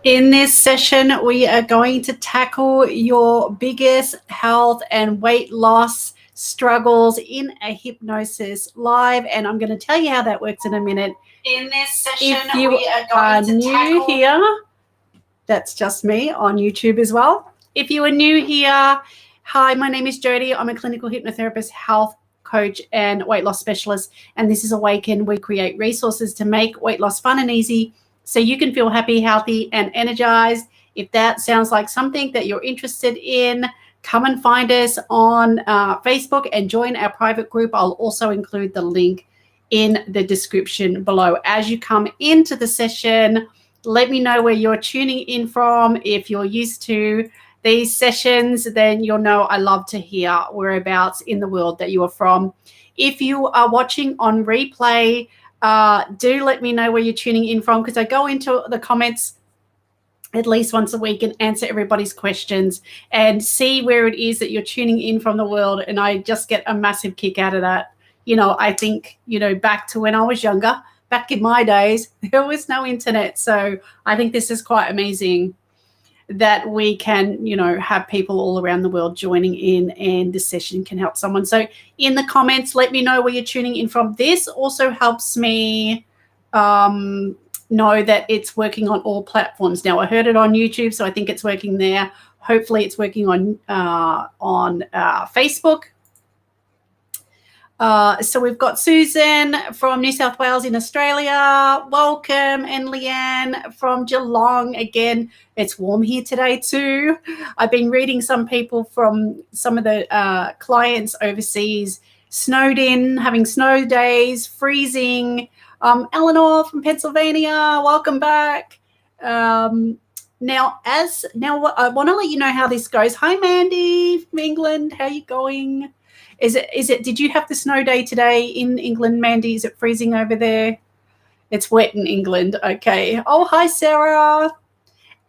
In this session, we are going to tackle your biggest health and weight loss struggles in a hypnosis live, and I'm going to tell you how that works in a minute. In this session, If you we are going to new tackle here, that's just me on YouTube as well. If you are new here, hi, my name is Jodi. I'm a clinical hypnotherapist, health coach, and weight loss specialist, and this is Awaecnan. We create resources to make weight loss fun and easy so you can feel happy, healthy, and energized. If that sounds like something that you're interested in, come and find us on Facebook and join our private group. I'll also include the link in the description below. As you come into the session, let me know where you're tuning in from. If you're used to these sessions, then you'll know I love to hear whereabouts in the world that you are from. If you are watching on replay, do let me know where you're tuning in from, because I go into the comments at least once a week and answer everybody's questions and see where it is that you're tuning in from the world. And I just get a massive kick out of that. I think, back to when I was younger, back in my days, there was no internet. So I think this is quite amazing that we can, have people all around the world joining in, and this session can help someone. So in the comments, let me know where you're tuning in from. This also helps me know that it's working on all platforms. Now, I heard it on YouTube, so I think it's working there. Hopefully it's working on Facebook. So we've got Susan from New South Wales in Australia. Welcome. And Leanne from Geelong. Again, it's warm here today too. I've been reading some people from some of the clients overseas, snowed in, having snow days, freezing. Eleanor from Pennsylvania, welcome back. Now I want to let you know how this goes. Hi, Mandy from England. How are you going? Did you have the snow day today in England, Mandy? Is it freezing over there? It's wet in England. Okay. Oh, hi, Sarah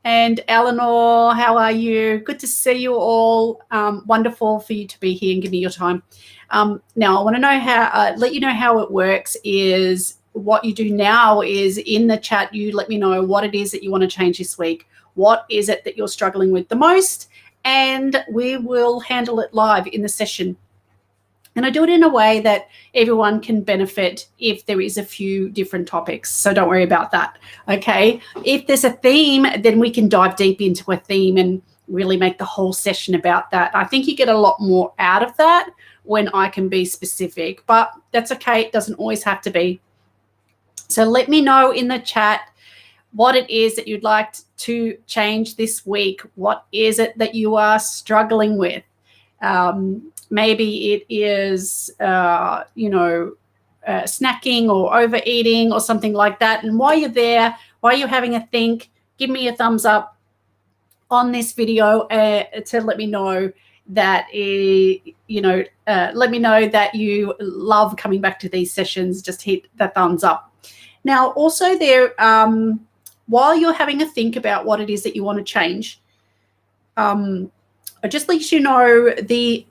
and Eleanor. How are you? Good to see you all. Wonderful for you to be here and give me your time. Now, I want to know let you know how it works. Is what you do now is in the chat, you let me know what it is that you want to change this week. What is it that you're struggling with the most? And we will handle it live in the session. And I do it in a way that everyone can benefit if there is a few different topics. So don't worry about that. Okay. If there's a theme, then we can dive deep into a theme and really make the whole session about that. I think you get a lot more out of that when I can be specific, but that's okay. It doesn't always have to be. So let me know in the chat what it is that you'd like to change this week. What is it that you are struggling with? Maybe it is, snacking or overeating or something like that. And while you're there, while you're having a think, give me a thumbs up on this video to let me know that, let me know that you love coming back to these sessions. Just hit the thumbs up. Now, also there, while you're having a think about what it is that you want to change, I just let you know the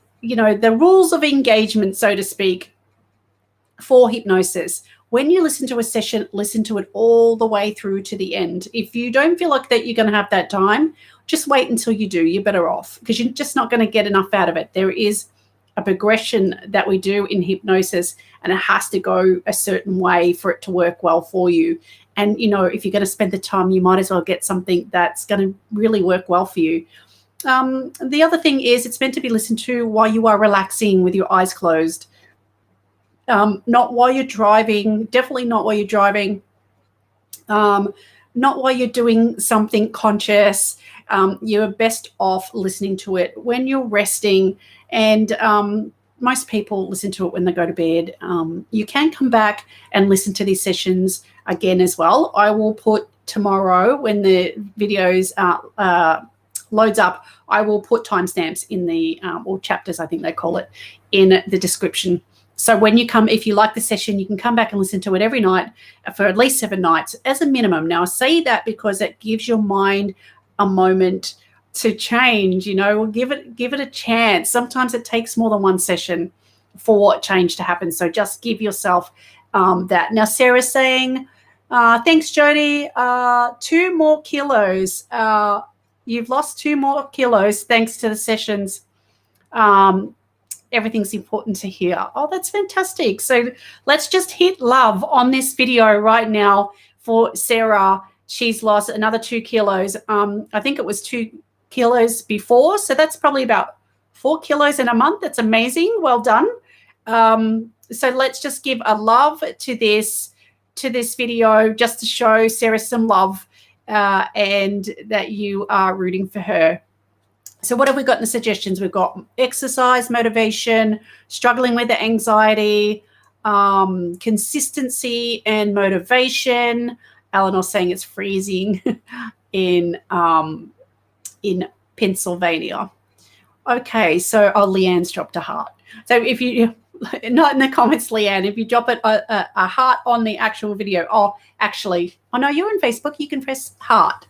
rules of engagement, so to speak, for hypnosis. When you listen to a session, listen to it all the way through to the end. If you don't feel like that you're going to have that time, just wait until you do. You're better off, because you're just not going to get enough out of it. There is a progression that we do in hypnosis, and it has to go a certain way for it to work well for you. And, if you're going to spend the time, you might as well get something that's going to really work well for you. The other thing is, it's meant to be listened to while you are relaxing with your eyes closed. Not while you're driving, definitely not while you're driving, not while you're doing something conscious. You're best off listening to it when you're resting, and most people listen to it when they go to bed. You can come back and listen to these sessions again as well. I will put tomorrow, when the videos loads up, I will put timestamps in the or chapters, I think they call it, in the description. So when you come, if you like the session, you can come back and listen to it every night for at least 7 nights as a minimum. Now, I say that because it gives your mind a moment to change. Give it a chance. Sometimes it takes more than one session for change to happen. So just give yourself that. Now, Sarah's saying, Thanks, Jodi. 2 more kilos. You've lost 2 more kilos thanks to the sessions. Everything's important to hear. Oh, that's fantastic. So let's just hit love on this video right now for Sarah. She's lost another 2 kilos. I think it was 2 kilos before. So that's probably about 4 kilos in a month. That's amazing. Well done. So let's just give a love to this video just to show Sarah some love and that you are rooting for her. So what have we got in the suggestions? We've got exercise, motivation, struggling with the anxiety, consistency and motivation. Eleanor's saying it's freezing in Pennsylvania. Okay, so Leanne's dropped a heart. So if you, not in the comments, Leanne, if you drop it a heart on the actual video. Oh, actually, oh no, you're on Facebook. You can press heart.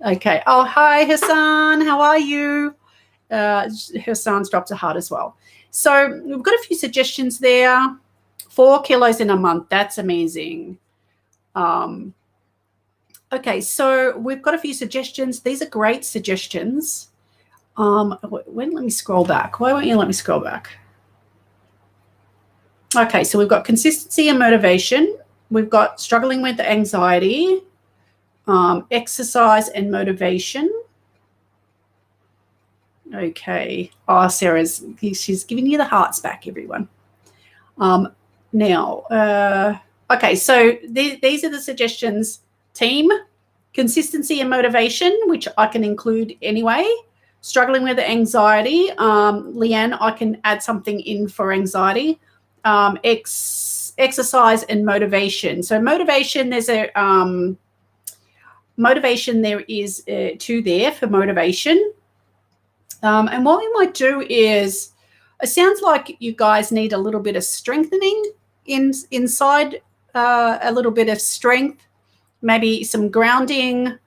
Okay. Oh, hi, Hassan. How are you? Hassan's dropped a heart as well. So we've got a few suggestions there. 4 kilos in a month. That's amazing. Okay, so we've got a few suggestions. These are great suggestions. Let me scroll back. Why won't you let me scroll back? Okay, so we've got consistency and motivation. We've got struggling with anxiety. Exercise and motivation. Okay. Oh, she's giving you the hearts back, everyone. Okay, so these are the suggestions, team. Consistency and motivation, which I can include anyway. Struggling with anxiety. Leanne, I can add something in for anxiety. Exercise and motivation. So motivation, there's a... motivation, there is 2 there for motivation. And what we might do is, it sounds like you guys need a little bit of strengthening inside, a little bit of strength, maybe some grounding,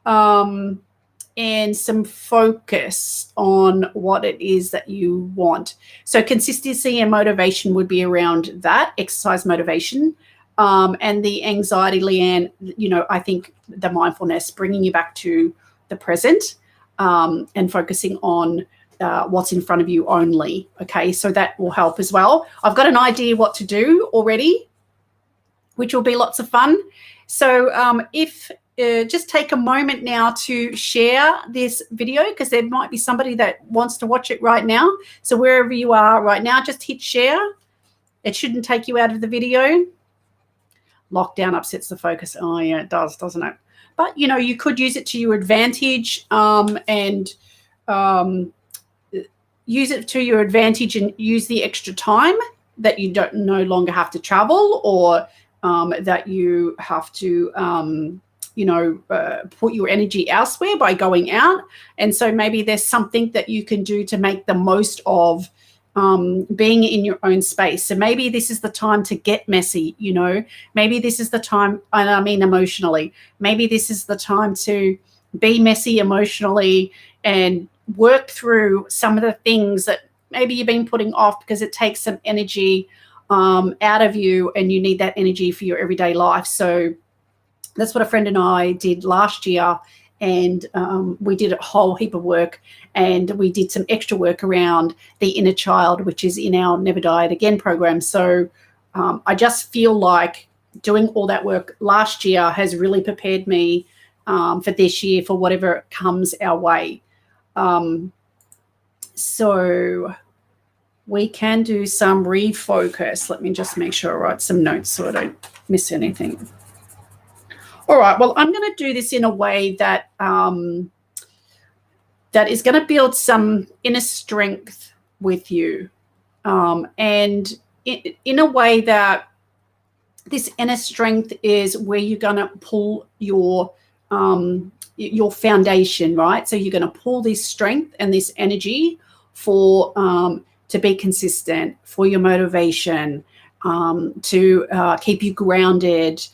and some focus on what it is that you want. So consistency and motivation would be around that, exercise motivation. And the anxiety, Leanne, I think the mindfulness, bringing you back to the present, and focusing on what's in front of you only. Okay, so that will help as well. I've got an idea what to do already, which will be lots of fun. So if just take a moment now to share this video, because there might be somebody that wants to watch it right now. So wherever you are right now, just hit share. It shouldn't take you out of the video. Lockdown upsets the focus. Oh, yeah, it does, doesn't it? But, you could use it to your advantage, and use it to your advantage and use the extra time that you no longer have to travel, or that you have to, put your energy elsewhere by going out. And so maybe there's something that you can do to make the most of being in your own space. So maybe this is the time to get messy, maybe this is the time, and I mean emotionally, maybe this is the time to be messy emotionally and work through some of the things that maybe you've been putting off because it takes some energy out of you, and you need that energy for your everyday life. So that's what a friend and I did last year. And we did a whole heap of work, and we did some extra work around the inner child, which is in our Never Diet Again program. So I just feel like doing all that work last year has really prepared me for this year, for whatever comes our way. So we can do some refocus. Let me just make sure I write some notes so I don't miss anything. All right, well, I'm going to do this in a way that that is going to build some inner strength with you, and in a way that this inner strength is where you're going to pull your foundation, right? So you're going to pull this strength and this energy for to be consistent, for your motivation, to keep you grounded,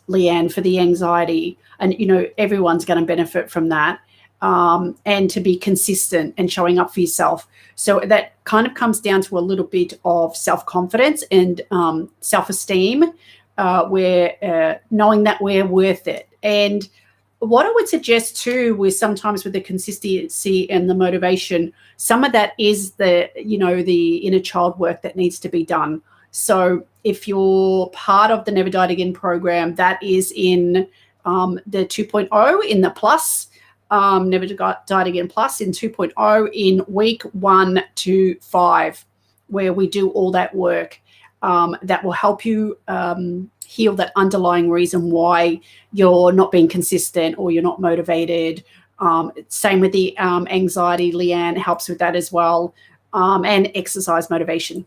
Leanne, for the anxiety. And, everyone's going to benefit from that, and to be consistent and showing up for yourself. So that kind of comes down to a little bit of self-confidence and self-esteem, we're knowing that we're worth it. And what I would suggest too, with sometimes with the consistency and the motivation, some of that is the inner child work that needs to be done. So if you're part of the Never Died Again program, that is in the 2.0 in the plus, Never Died Again plus in 2.0 in week 1 to 5, where we do all that work that will help you heal that underlying reason why you're not being consistent or you're not motivated. Same with the anxiety. Leanne helps with that as well, and exercise motivation.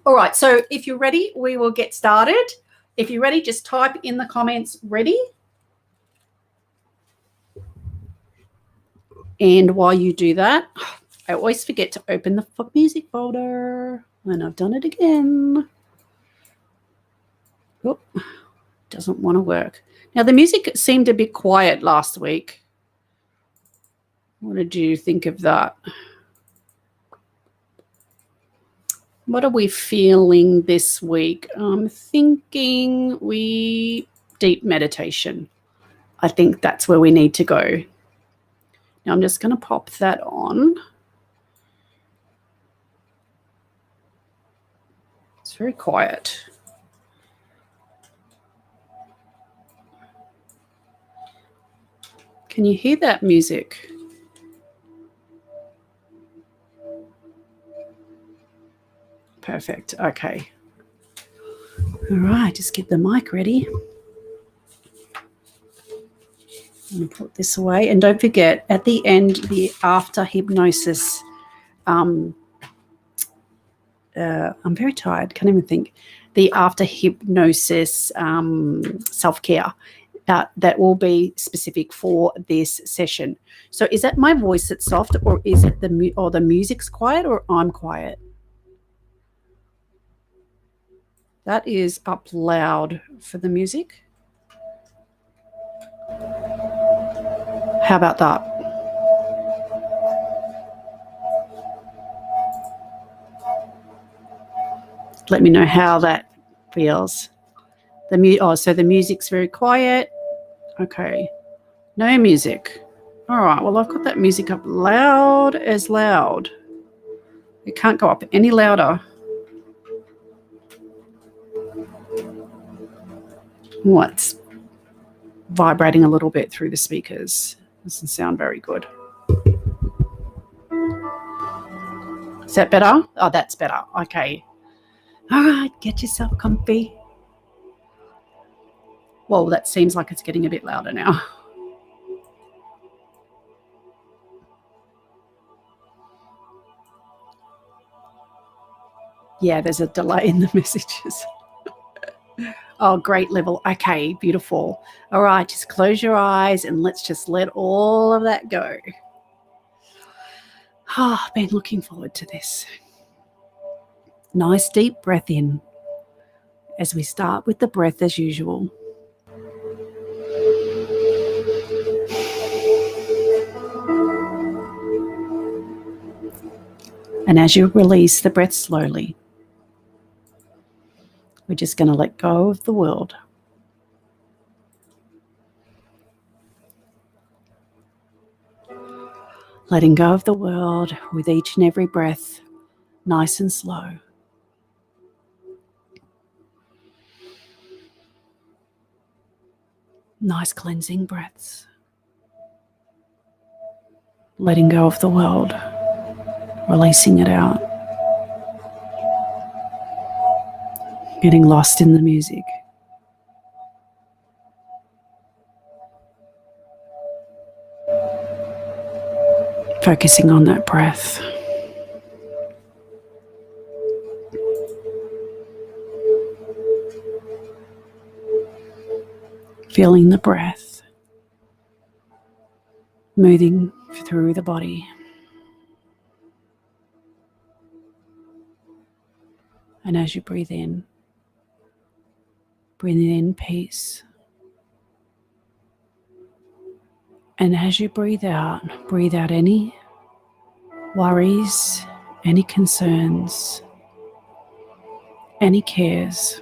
All right, so if you're ready, we will get started. If you're ready, just type in the comments, ready. And while you do that, I always forget to open the music folder, and I've done it again. Oh, doesn't want to work. Now, the music seemed a bit quiet last week. What did you think of that? What are we feeling this week? I'm thinking deep meditation. I think that's where we need to go. Now, I'm just going to pop that on. It's very quiet. Can you hear that music? Perfect. Okay. All right, just get the mic ready. I'm going to put this away. And don't forget, at the end, the after hypnosis, I'm very tired, can't even think. The after hypnosis self-care that will be specific for this session. So is that my voice that's soft, or is it the music's quiet, or I'm quiet? That is up loud for the music. How about that? Let me know how that feels. So the music's very quiet. Okay. No music. All right. Well, I've got that music up loud as loud. It can't go up any louder. It's vibrating a little bit through the speakers. Doesn't sound very good. Is that better? Oh, that's better. Okay. All right. Get yourself comfy. Well, that seems like it's getting a bit louder now. Yeah, there's a delay in the messages. Oh, great level. Okay, beautiful. All right, just close your eyes and let's just let all of that go. Oh, I've been looking forward to this. Nice deep breath in as we start with the breath as usual. And as you release the breath slowly, we're just going to let go of the world. Letting go of the world with each and every breath, nice and slow. Nice cleansing breaths. Letting go of the world, releasing it out. Getting lost in the music. Focusing on that breath. Feeling the breath moving through the body. And as you breathe in peace. And as you breathe out any worries, any concerns, any cares.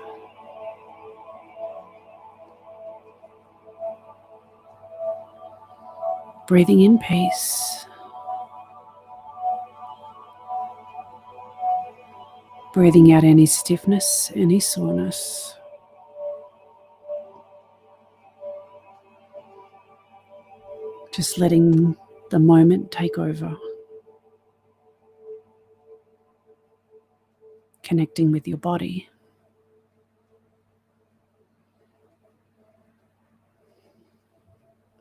Breathing in peace. Breathing out any stiffness, any soreness. Just letting the moment take over. Connecting with your body.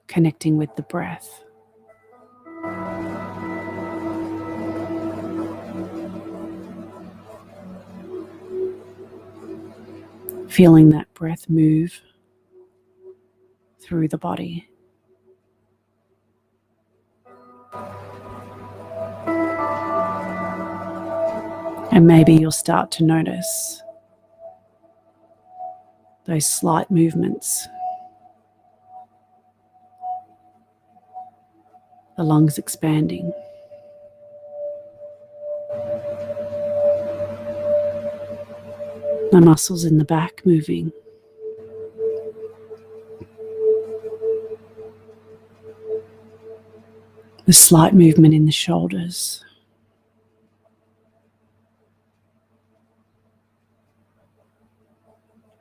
Connecting with the breath. Feeling that breath move through the body. And maybe you'll start to notice those slight movements. The lungs expanding. The muscles in the back moving. The slight movement in the shoulders.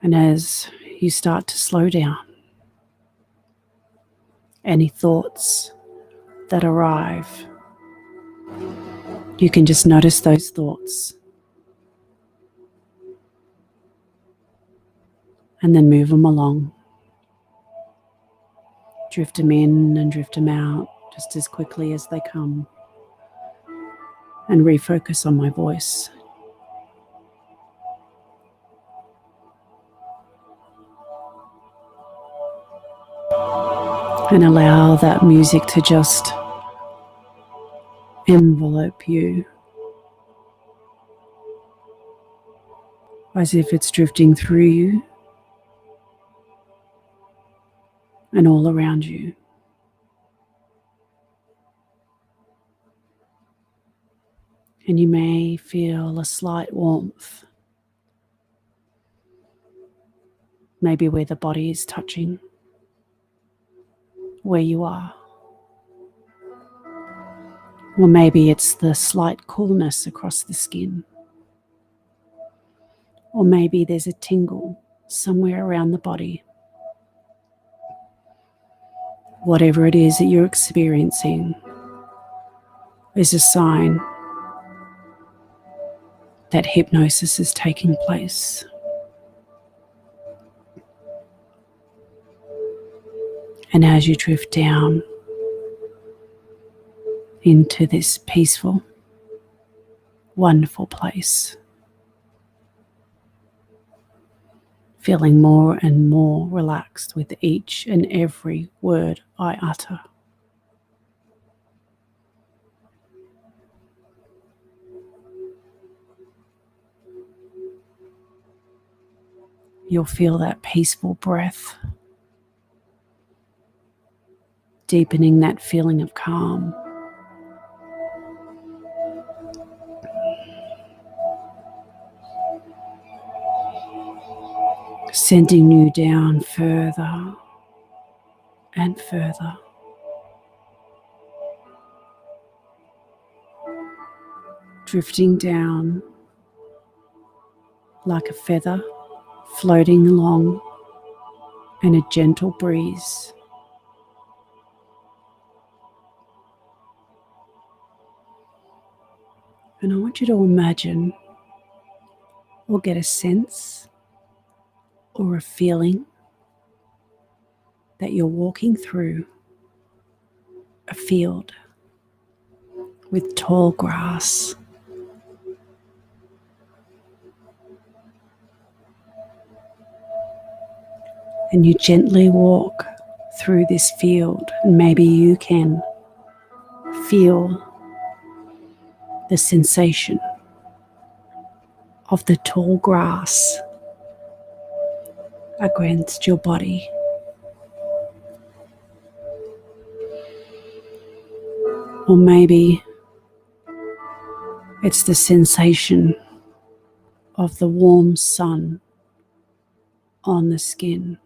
And as you start to slow down, any thoughts that arrive, you can just notice those thoughts and then move them along. Drift them in and drift them out just as quickly as they come, and refocus on my voice. And allow that music to just envelope you as if it's drifting through you and all around you. And you may feel a slight warmth, maybe where the body is touching, where you are. Or maybe it's the slight coolness across the skin. Or maybe there's a tingle somewhere around the body. Whatever it is that you're experiencing is a sign that hypnosis is taking place. And as you drift down into this peaceful, wonderful place, feeling more and more relaxed with each and every word I utter. You'll feel that peaceful breath, deepening that feeling of calm. Sending you down further and further. Drifting down like a feather floating along in a gentle breeze. And I want you to imagine or get a sense or a feeling that you're walking through a field with tall grass. And you gently walk through this field, and maybe you can feel the sensation of the tall grass against your body. Or maybe it's the sensation of the warm sun on the skin.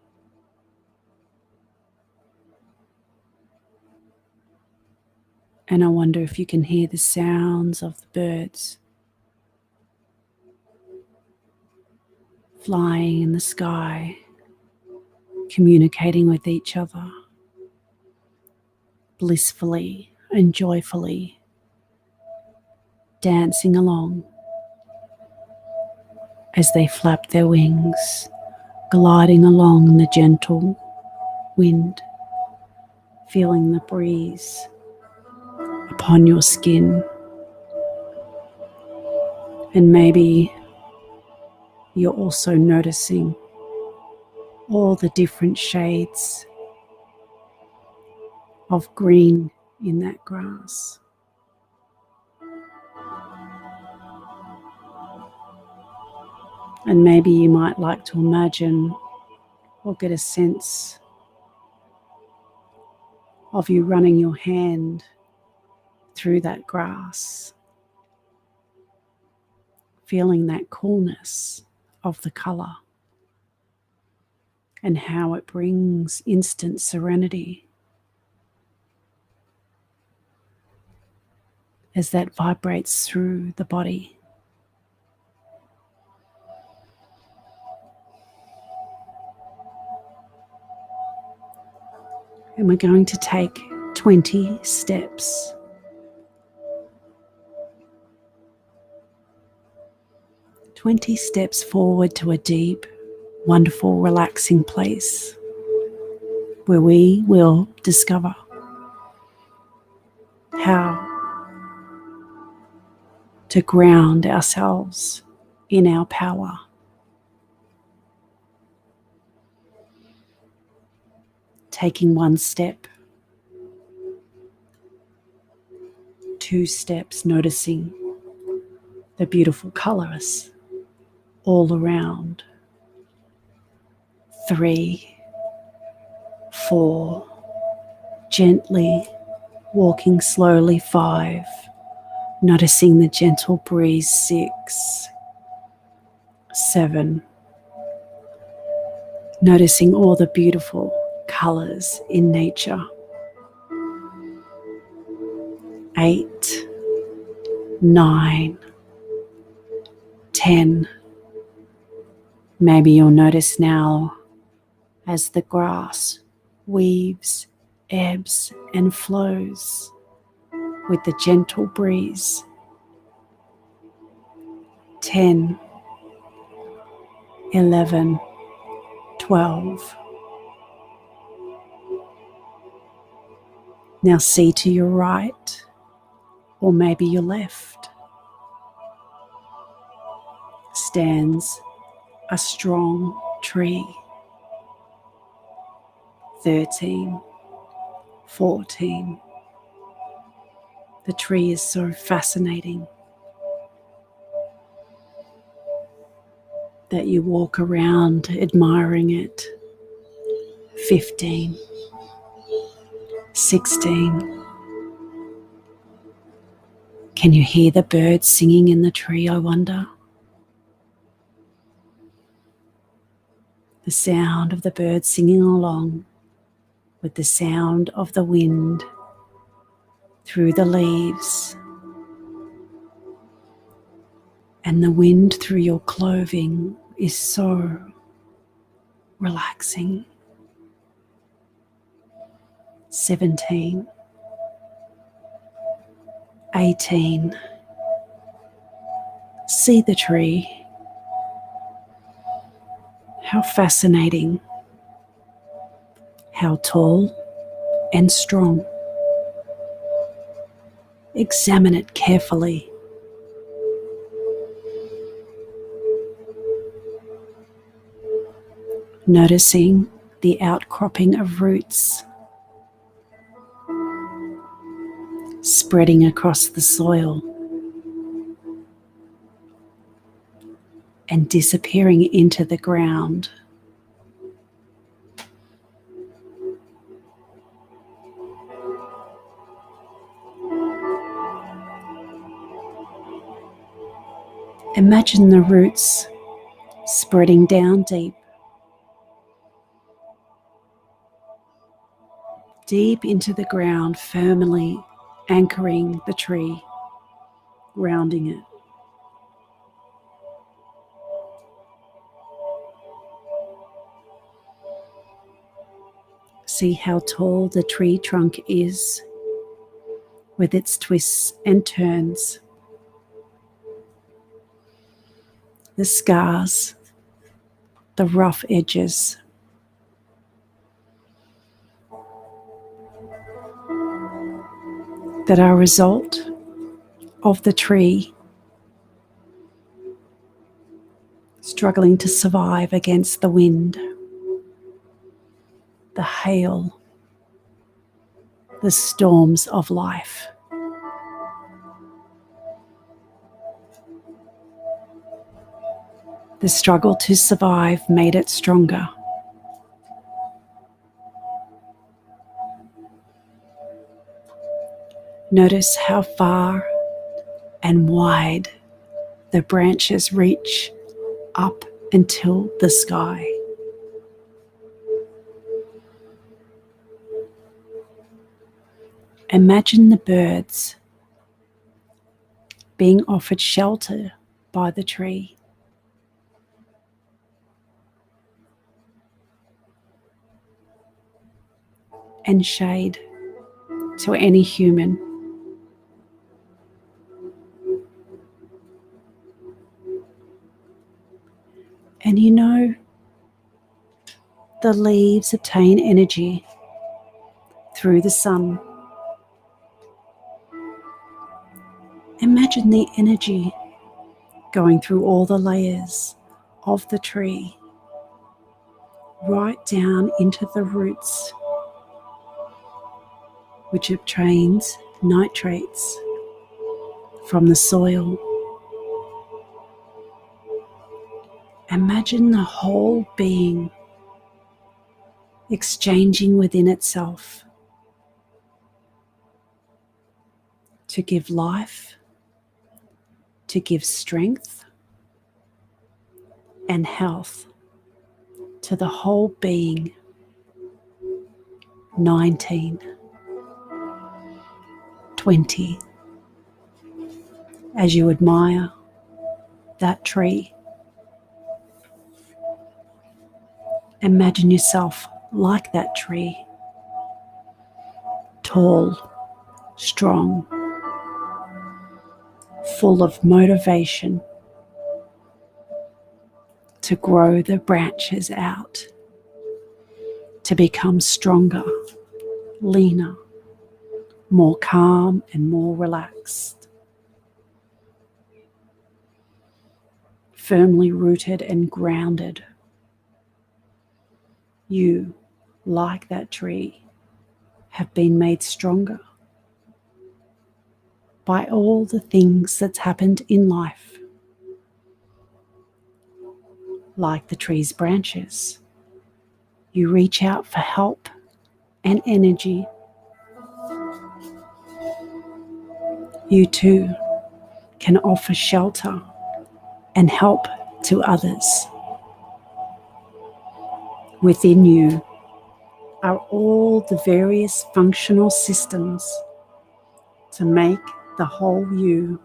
And I wonder if you can hear the sounds of the birds flying in the sky, communicating with each other, blissfully and joyfully, dancing along as they flap their wings, gliding along the gentle wind, feeling the breeze upon your skin. And maybe you're also noticing all the different shades of green in that grass. And maybe you might like to imagine or get a sense of you running your hand through that grass, feeling that coolness of the colour and how it brings instant serenity as that vibrates through the body. And we're going to take 20 steps. 20 steps forward to a deep, wonderful, relaxing place where we will discover how to ground ourselves in our power. Taking one step, 2 steps, noticing the beautiful colours all around. 3, 4, gently walking slowly. 5, noticing the gentle breeze. 6, 7, noticing all the beautiful colours in nature. 8, 9, 10. Maybe you'll notice now as the grass weaves, ebbs and flows with the gentle breeze. 10, 11, 12. Now see to your right or maybe your left stands a strong tree. 13, 14. The tree is so fascinating that you walk around admiring it. 15, 16. Can you hear the birds singing in the tree, I wonder? The sound of the birds singing along with the sound of the wind through the leaves and the wind through your clothing is so relaxing. 17, 18. See the tree. How fascinating. How tall and strong. Examine it carefully. Noticing the outcropping of roots spreading across the soil and disappearing into the ground. Imagine the roots spreading down deep into the ground, firmly anchoring the tree, grounding it. See how tall the tree trunk is with its twists and turns, the scars, the rough edges. That are a result of the tree struggling to survive against the wind, the hail, the storms of life. The struggle to survive made it stronger. Notice how far and wide the branches reach up until the sky. Imagine the birds being offered shelter by the tree. And shade to any human. And you know, the leaves obtain energy through the sun. Imagine the energy going through all the layers of the tree, right down into the roots, which obtains nitrates from the soil. Imagine the whole being exchanging within itself to give life, to give strength and health to the whole being. 19, 20, as you admire that tree. Imagine yourself like that tree, tall, strong, full of motivation to grow the branches out, to become stronger, leaner, more calm and more relaxed, firmly rooted and grounded. You, like that tree, have been made stronger by all the things that's happened in life. Like the tree's branches, you reach out for help and energy. You too can offer shelter and help to others. Within you are all the various functional systems to make the whole you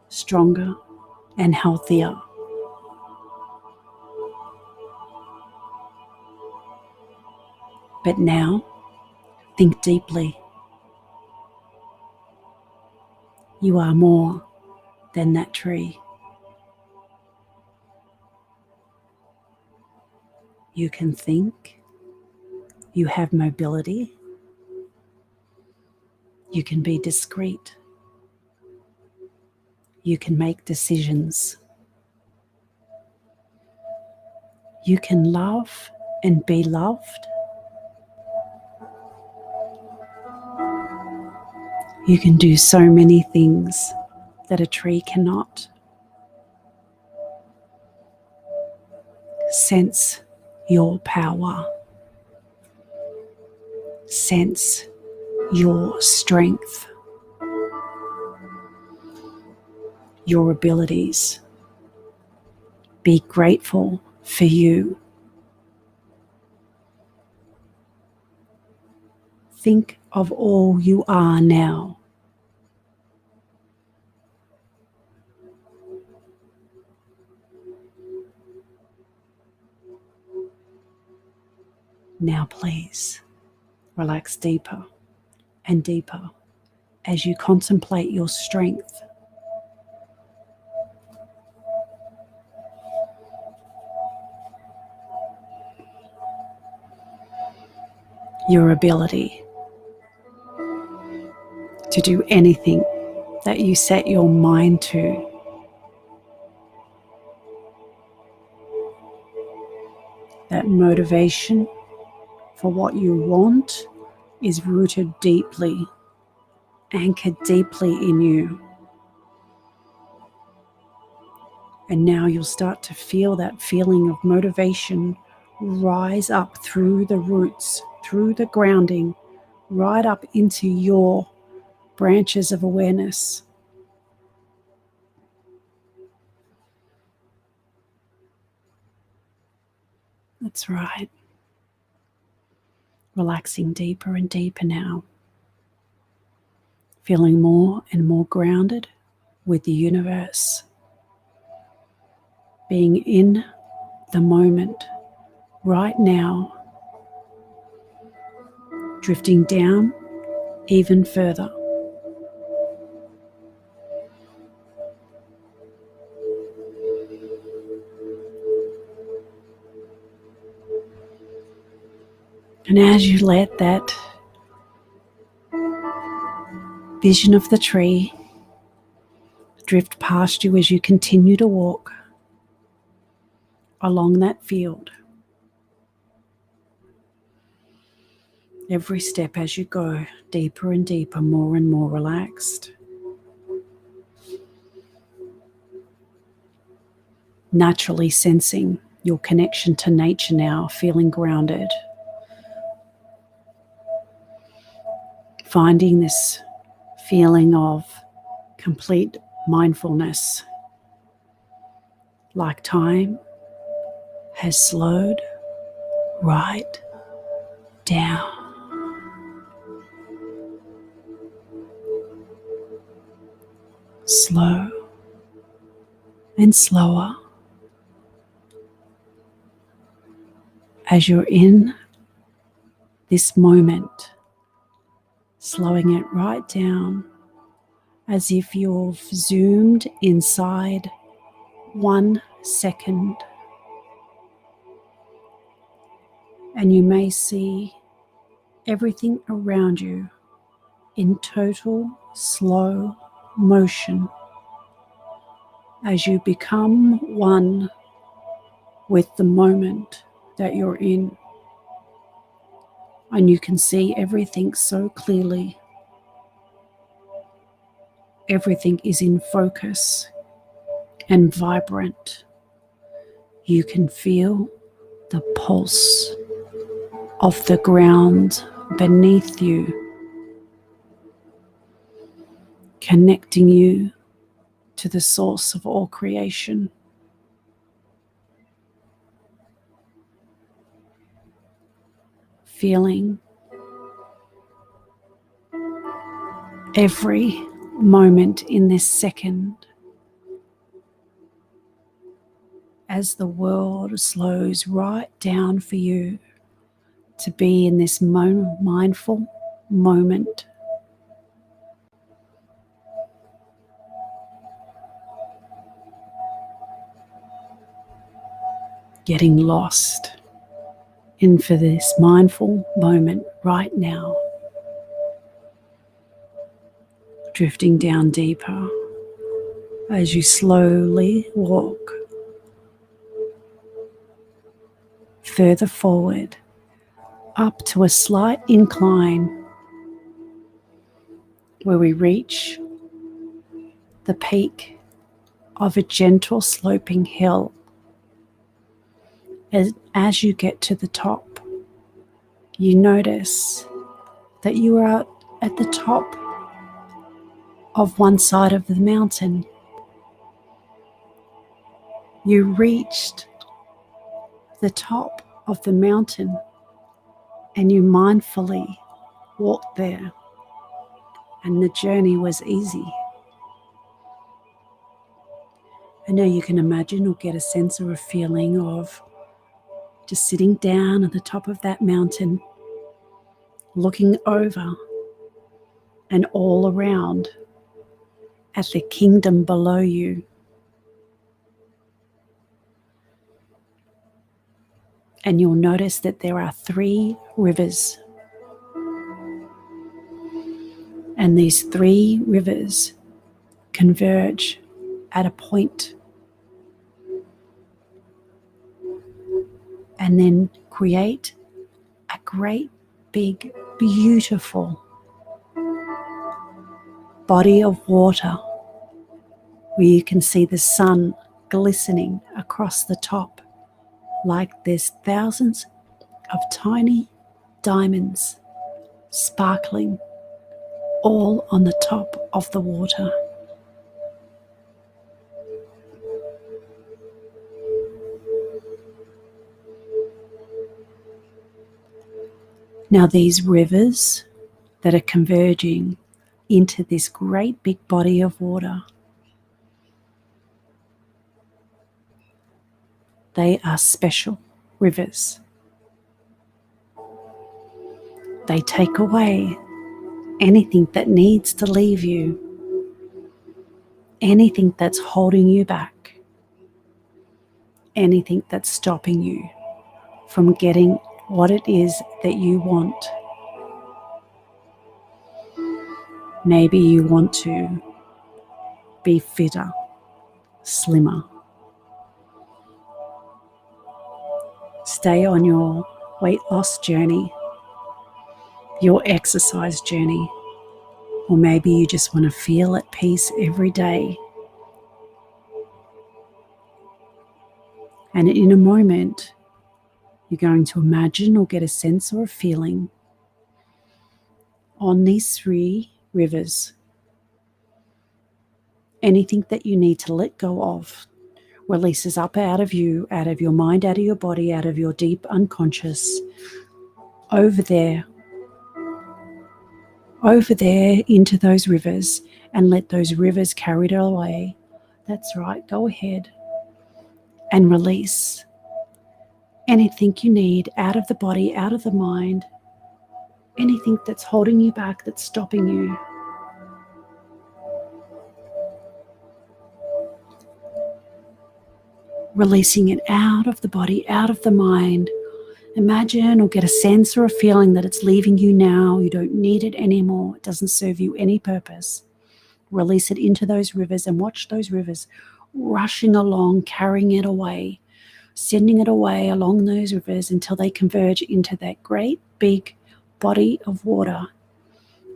stronger and healthier. But now, think deeply. You are more than that tree. You can think. You have mobility. You can be discreet. You can make decisions. You can love and be loved. You can do so many things that a tree cannot. Sense your power. Sense your strength, your abilities. Be grateful for you. Think of all you are now. Now please relax deeper and deeper as you contemplate your strength. Your ability to do anything that you set your mind to. That motivation for what you want is rooted deeply, anchored deeply in you. And now you'll start to feel that feeling of motivation rise up through the roots, through the grounding, right up into your branches of awareness. That's right. Relaxing deeper and deeper now. Feeling more and more grounded with the universe. Being in the moment right now. Drifting down even further. And as you let that vision of the tree drift past you as you continue to walk along that field, every step as you go deeper and deeper, more and more relaxed, naturally sensing your connection to nature now, feeling grounded. Finding this feeling of complete mindfulness, like time has slowed right down. Slow and slower as you're in this moment. Slowing it right down as if you've zoomed inside 1 second. And you may see everything around you in total slow motion as you become one with the moment that you're in. And you can see everything so clearly. Everything is in focus and vibrant. You can feel the pulse of the ground beneath you, connecting you to the source of all creation. Feeling every moment in this second as the world slows right down for you to be in this mindful moment. Getting lost in for this mindful moment right now. Drifting down deeper as you slowly walk further forward up to a slight incline where we reach the peak of a gentle sloping hill. As you get to the top, you notice that you are at the top of one side of the mountain. You reached the top of the mountain and you mindfully walked there, and the journey was easy. I know you can imagine or get a sense or a feeling of just sitting down at the top of that mountain, looking over and all around at the kingdom below you. And you'll notice that there are 3 rivers. And these 3 rivers converge at a point and then create a great big beautiful body of water where you can see the sun glistening across the top like there's thousands of tiny diamonds sparkling all on the top of the water. Now these rivers that are converging into this great big body of water, they are special rivers. They take away anything that needs to leave you, anything that's holding you back, anything that's stopping you from getting what it is that you want. Maybe you want to be fitter, slimmer. Stay on your weight loss journey, your exercise journey, or maybe you just want to feel at peace every day. And in a moment, you're going to imagine or get a sense or a feeling on these 3 rivers. Anything that you need to let go of releases up out of you, out of your mind, out of your body, out of your deep unconscious, over there into those rivers, and let those rivers carry it away. That's right, go ahead and release anything you need out of the body, out of the mind, anything that's holding you back, that's stopping you. Releasing it out of the body, out of the mind. Imagine or get a sense or a feeling that it's leaving you now. You don't need it anymore. It doesn't serve you any purpose. Release it into those rivers and watch those rivers rushing along, carrying it away, sending it away along those rivers until they converge into that great big body of water,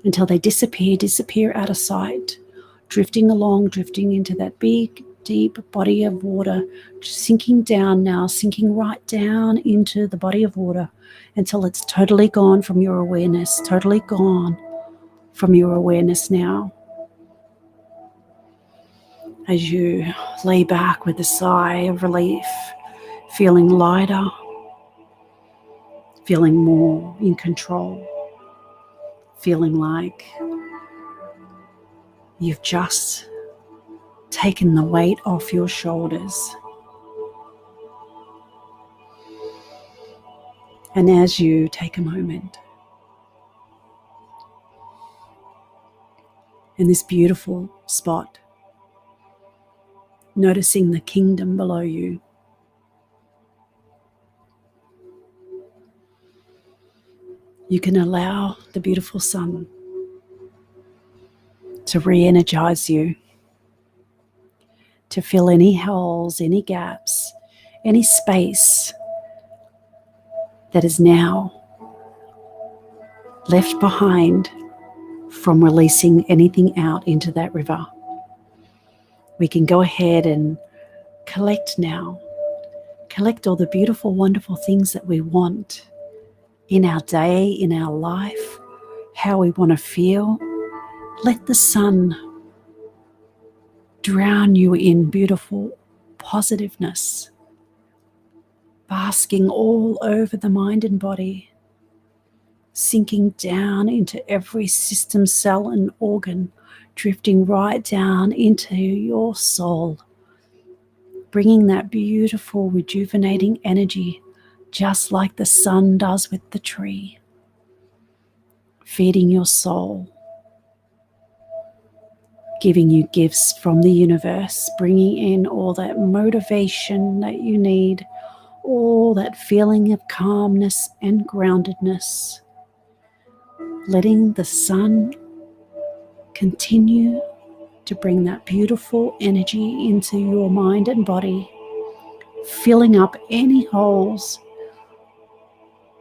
until they disappear out of sight, drifting along, drifting into that big deep body of water, sinking down now, sinking right down into the body of water until it's totally gone from your awareness, totally gone from your awareness now. As you lay back with a sigh of relief, feeling lighter, feeling more in control, feeling like you've just taken the weight off your shoulders. And as you take a moment in this beautiful spot, noticing the kingdom below you, you can allow the beautiful sun to re-energize you, to fill any holes, any gaps, any space that is now left behind from releasing anything out into that river. We can go ahead and collect now. Collect all the beautiful, wonderful things that we want in our day, in our life, how we want to feel. Let the sun drown you in beautiful positiveness, basking all over the mind and body, sinking down into every system, cell, and organ, drifting right down into your soul, bringing that beautiful, rejuvenating energy just like the sun does with the tree, feeding your soul, giving you gifts from the universe, bringing in all that motivation that you need, all that feeling of calmness and groundedness, letting the sun continue to bring that beautiful energy into your mind and body, filling up any holes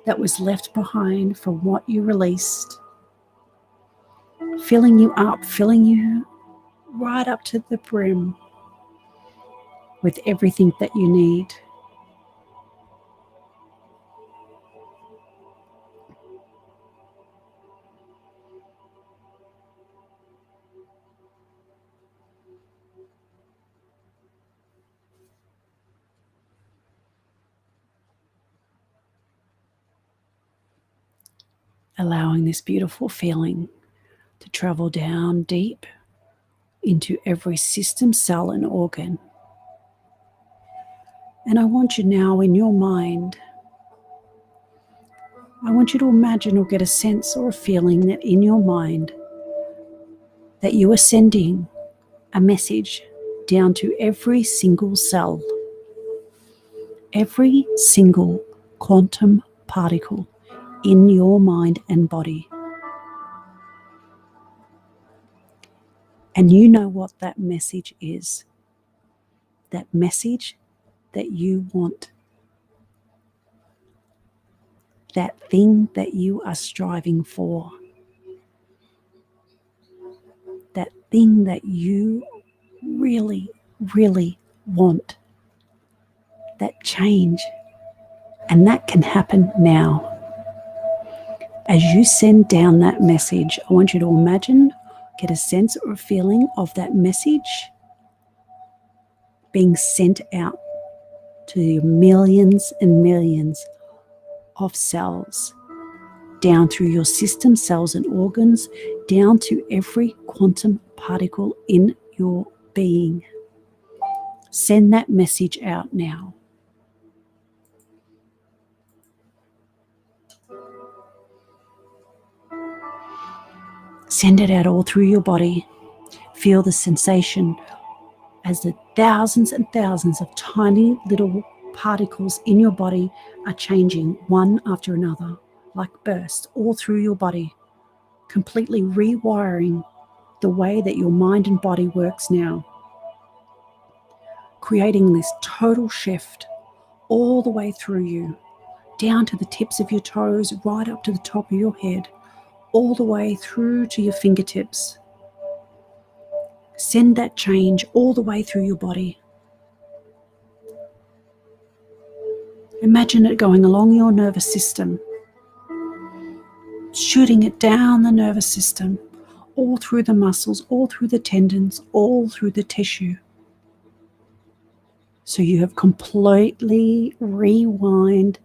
that was left behind from what you released, filling you up, filling you right up to the brim with everything that you need. Allowing this beautiful feeling to travel down deep into every system, cell, and organ. And I want you now in your mind, I want you to imagine or get a sense or a feeling that in your mind that you are sending a message down to every single cell, every single quantum particle in your mind and body. And you know what that message is. That message that you want. That thing that you are striving for. That thing that you really, really want. That change. And that can happen now. As you send down that message, I want you to imagine, get a sense or a feeling of that message being sent out to your millions and millions of cells, down through your system, cells and organs, down to every quantum particle in your being. Send that message out now. Send it out all through your body. Feel the sensation as the thousands and thousands of tiny little particles in your body are changing one after another, like bursts all through your body, completely rewiring the way that your mind and body works now, creating this total shift all the way through you, down to the tips of your toes, right up to the top of your head, all the way through to your fingertips. Send that change all the way through your body. Imagine it going along your nervous system, shooting it down the nervous system, all through the muscles, all through the tendons, all through the tissue. So you have completely rewired,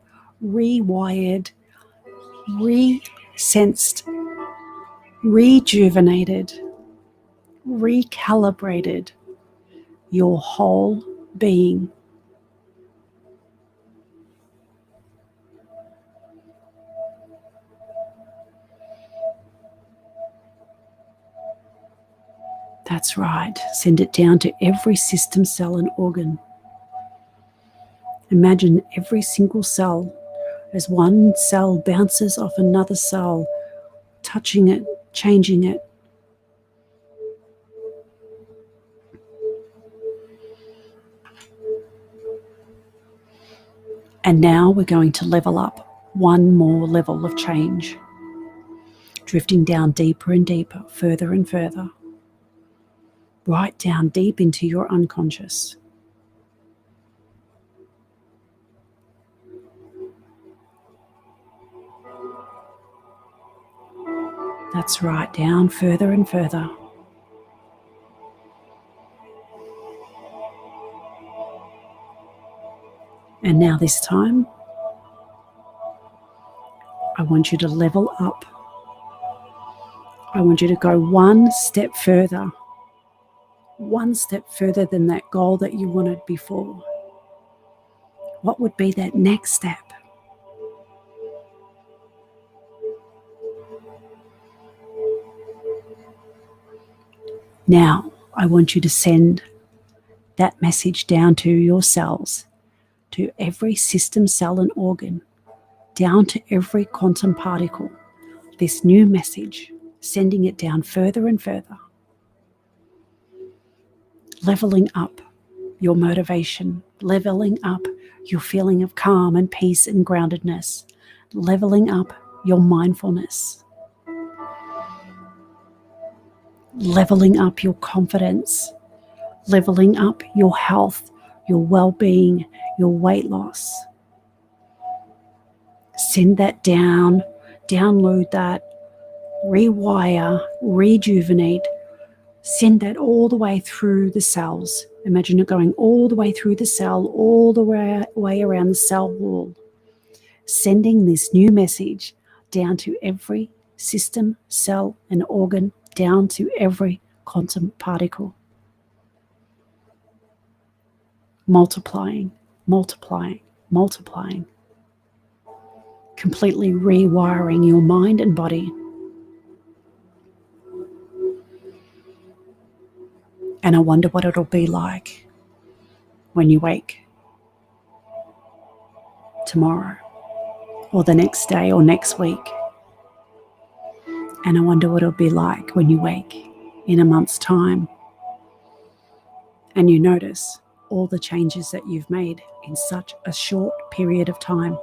resensed, rejuvenated, recalibrated your whole being. That's right. Send it down to every system, cell, and organ. Imagine every single cell as one cell bounces off another cell, touching it, changing it. And now we're going to level up one more level of change, drifting down deeper and deeper, further and further, right down deep into your unconscious. That's right, down further and further. And now this time, I want you to level up. I want you to go one step further than that goal that you wanted before. What would be that next step? Now, I want you to send that message down to your cells, to every system, cell, and organ, down to every quantum particle. This new message, sending it down further and further, leveling up your motivation, leveling up your feeling of calm and peace and groundedness, leveling up your mindfulness, leveling up your confidence, leveling up your health, your well-being, your weight loss. Send that down, download that, rewire, rejuvenate. Send that all the way through the cells. Imagine it going all the way through the cell, all the way around the cell wall. Sending this new message down to every system, cell, and organ, down to every quantum particle. Multiplying, multiplying, multiplying. Completely rewiring your mind and body. And I wonder what it'll be like when you wake tomorrow, or the next day, or next week. And I wonder what it'll be like when you wake in a month's time and you notice all the changes that you've made in such a short period of time.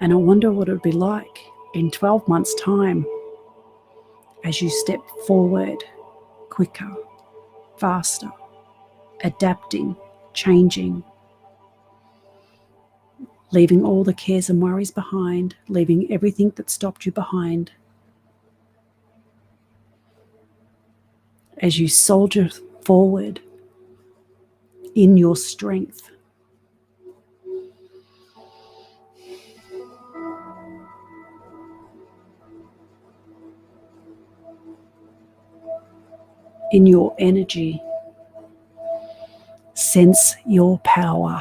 And I wonder what it'll be like in 12 months' time as you step forward quicker, faster, adapting, changing, leaving all the cares and worries behind, leaving everything that stopped you behind. As you soldier forward in your strength. In your energy. Sense your power.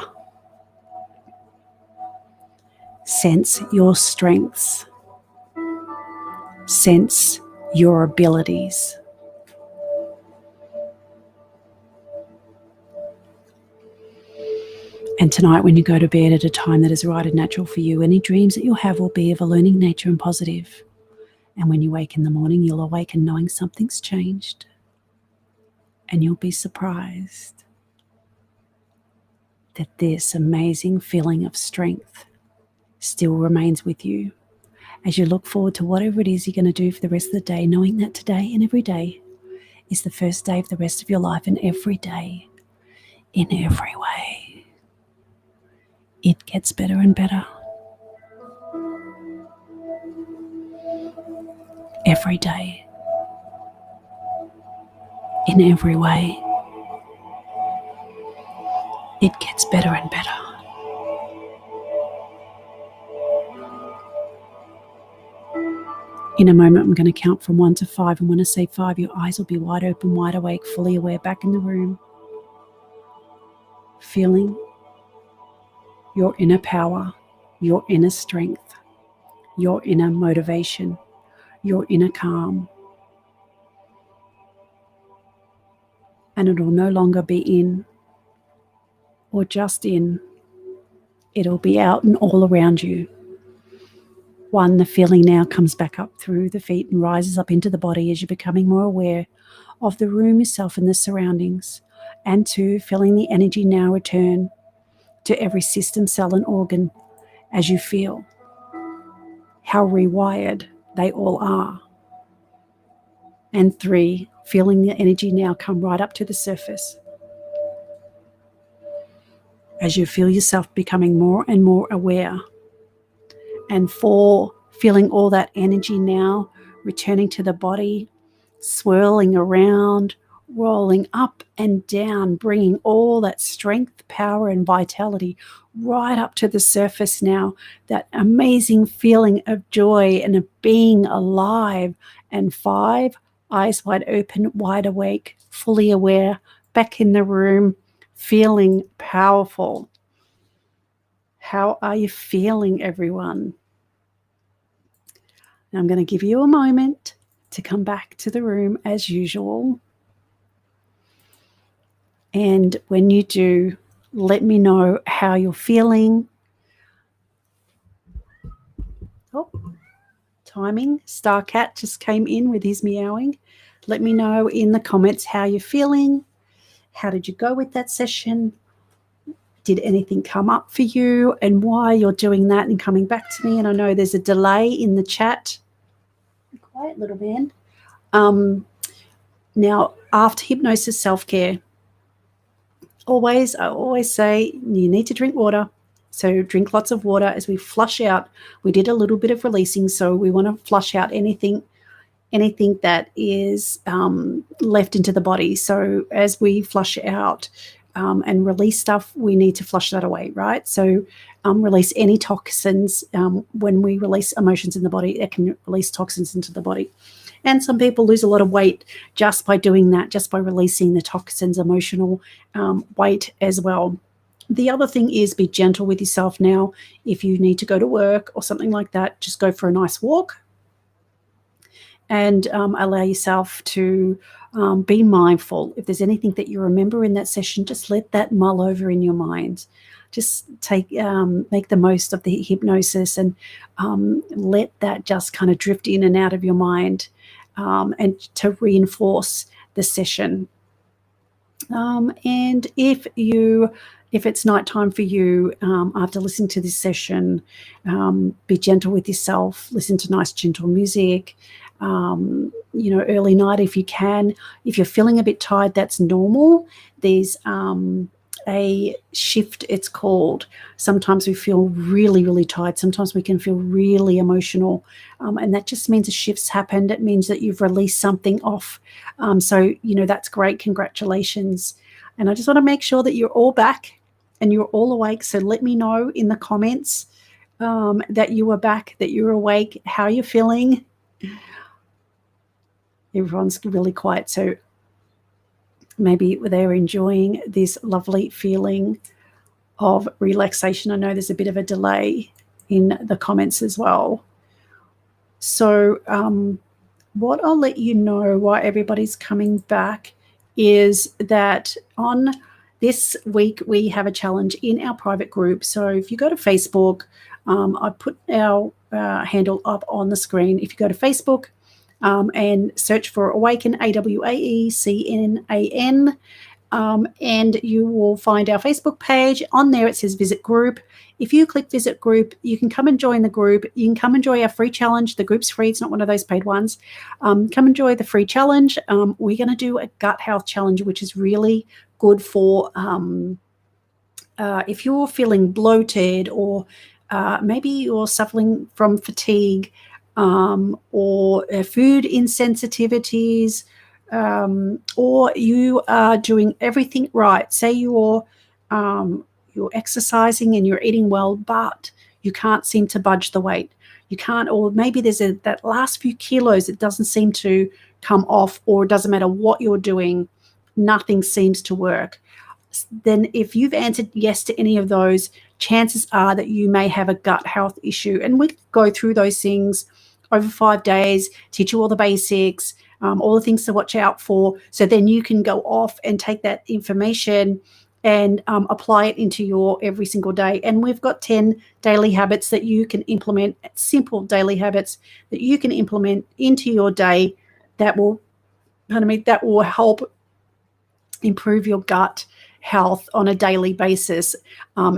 Sense your strengths. Sense your abilities. And tonight, when you go to bed at a time that is right and natural for you, any dreams that you'll have will be of a learning nature and positive. And when you wake in the morning, you'll awaken knowing something's changed. And you'll be surprised that this amazing feeling of strength still remains with you as you look forward to whatever it is you're going to do for the rest of the day, knowing that today and every day is the first day of the rest of your life, and every day, in every way, it gets better and better. Every day, in every way, it gets better and better. In a moment, I'm going to count from 1 to 5, and when I say 5, your eyes will be wide open, wide awake, fully aware, back in the room, feeling your inner power, your inner strength, your inner motivation, your inner calm. And it will no longer be in or just in. It'll be out and all around you. 1, the feeling now comes back up through the feet and rises up into the body as you're becoming more aware of the room, yourself, and the surroundings. And 2, feeling the energy now return to every system, cell, and organ as you feel how rewired they all are. And 3, feeling the energy now come right up to the surface as you feel yourself becoming more and more aware. And 4, feeling all that energy now returning to the body, swirling around, rolling up and down, bringing all that strength, power, and vitality right up to the surface now. That amazing feeling of joy and of being alive. And 5, eyes wide open, wide awake, fully aware, back in the room, feeling powerful. How are you feeling, everyone? And I'm going to give you a moment to come back to the room as usual. And when you do, let me know how you're feeling. Oh, timing. Star Cat just came in with his meowing. Let me know in the comments how you're feeling. How did you go with that session? Did anything come up for you, and why you're doing that and coming back to me? And I know there's a delay in the chat. Quiet little man. Now, after hypnosis self-care, I always say you need to drink water. So drink lots of water as we flush out. We did a little bit of releasing, so we want to flush out anything that is left into the body. So as we flush out and release stuff, we need to flush that away, right? So release any toxins. When we release emotions in the body, it can release toxins into the body. And some people lose a lot of weight just by doing that, just by releasing the toxins, emotional weight as well. The other thing is be gentle with yourself now. If you need to go to work or something like that, just go for a nice walk and allow yourself to be mindful. If there's anything that you remember in that session, just let that mull over in your mind. Just make the most of the hypnosis and let that just kind of drift in and out of your mind and to reinforce the session. And if it's nighttime for you, after listening to this session, be gentle with yourself, listen to nice gentle music, early night if you can. If you're feeling a bit tired, that's normal. There's a shift, it's called. Sometimes we feel really, really tired. Sometimes we can feel really emotional. And that just means a shift's happened. It means that you've released something off. So that's great. Congratulations. And I just want to make sure that you're all back and you're all awake. So let me know in the comments that you are back, that you're awake, how you're feeling. Everyone's really quiet. So maybe they're enjoying this lovely feeling of relaxation. I know there's a bit of a delay in the comments as well. So what I'll let you know while everybody's coming back is that on this week we have a challenge in our private group. So if you go to Facebook, I put our handle up on the screen. If you go to Facebook, and search for Awaecnan, Awaecnan, and you will find our Facebook page. On there it says visit group. If you click visit group, you can come and join the group. You can come enjoy our free challenge. The group's free. It's not one of those paid ones. Come enjoy the free challenge. We're going to do a gut health challenge, which is really good for if you're feeling bloated or maybe you're suffering from fatigue, or food insensitivities, or you are doing everything right. Say you're exercising and you're eating well, but you can't seem to budge the weight. You can't, or maybe there's that last few kilos that doesn't seem to come off, or it doesn't matter what you're doing, nothing seems to work. Then if you've answered yes to any of those, chances are that you may have a gut health issue. And we go through those things over 5 days, teach you all the basics, all the things to watch out for. So then you can go off and take that information and apply it into your every single day. And we've got 10 daily habits that you can implement, simple daily habits that you can implement into your day that will help improve your gut health on a daily basis,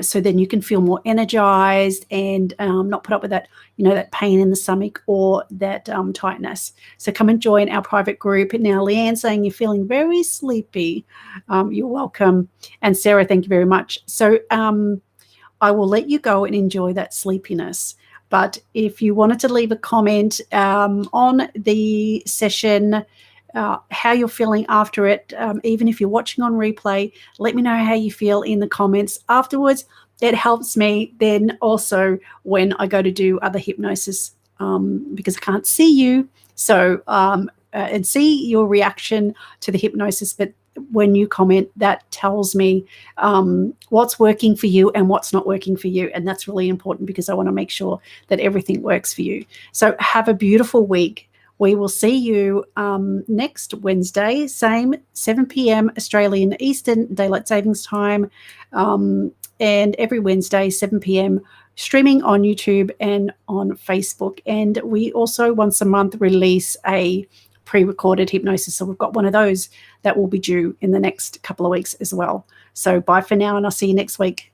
so then you can feel more energized and not put up with that that pain in the stomach or that tightness. So come and join our private group. Now Leanne saying you're feeling very sleepy. You're welcome. And Sarah, thank you very much. So I will let you go and enjoy that sleepiness. But if you wanted to leave a comment on the session, how you're feeling after it, even if you're watching on replay, let me know how you feel in the comments afterwards. It helps me then also when I go to do other hypnosis, because I can't see you, so and see your reaction to the hypnosis, but when you comment, that tells me what's working for you and what's not working for you, and that's really important because I want to make sure that everything works for you. So have a beautiful week. we will see you next Wednesday, same 7 p.m. Australian Eastern Daylight Savings Time, and every Wednesday, 7 p.m. streaming on YouTube and on Facebook. And we also once a month release a pre-recorded hypnosis. So we've got one of those that will be due in the next couple of weeks as well. So bye for now, and I'll see you next week.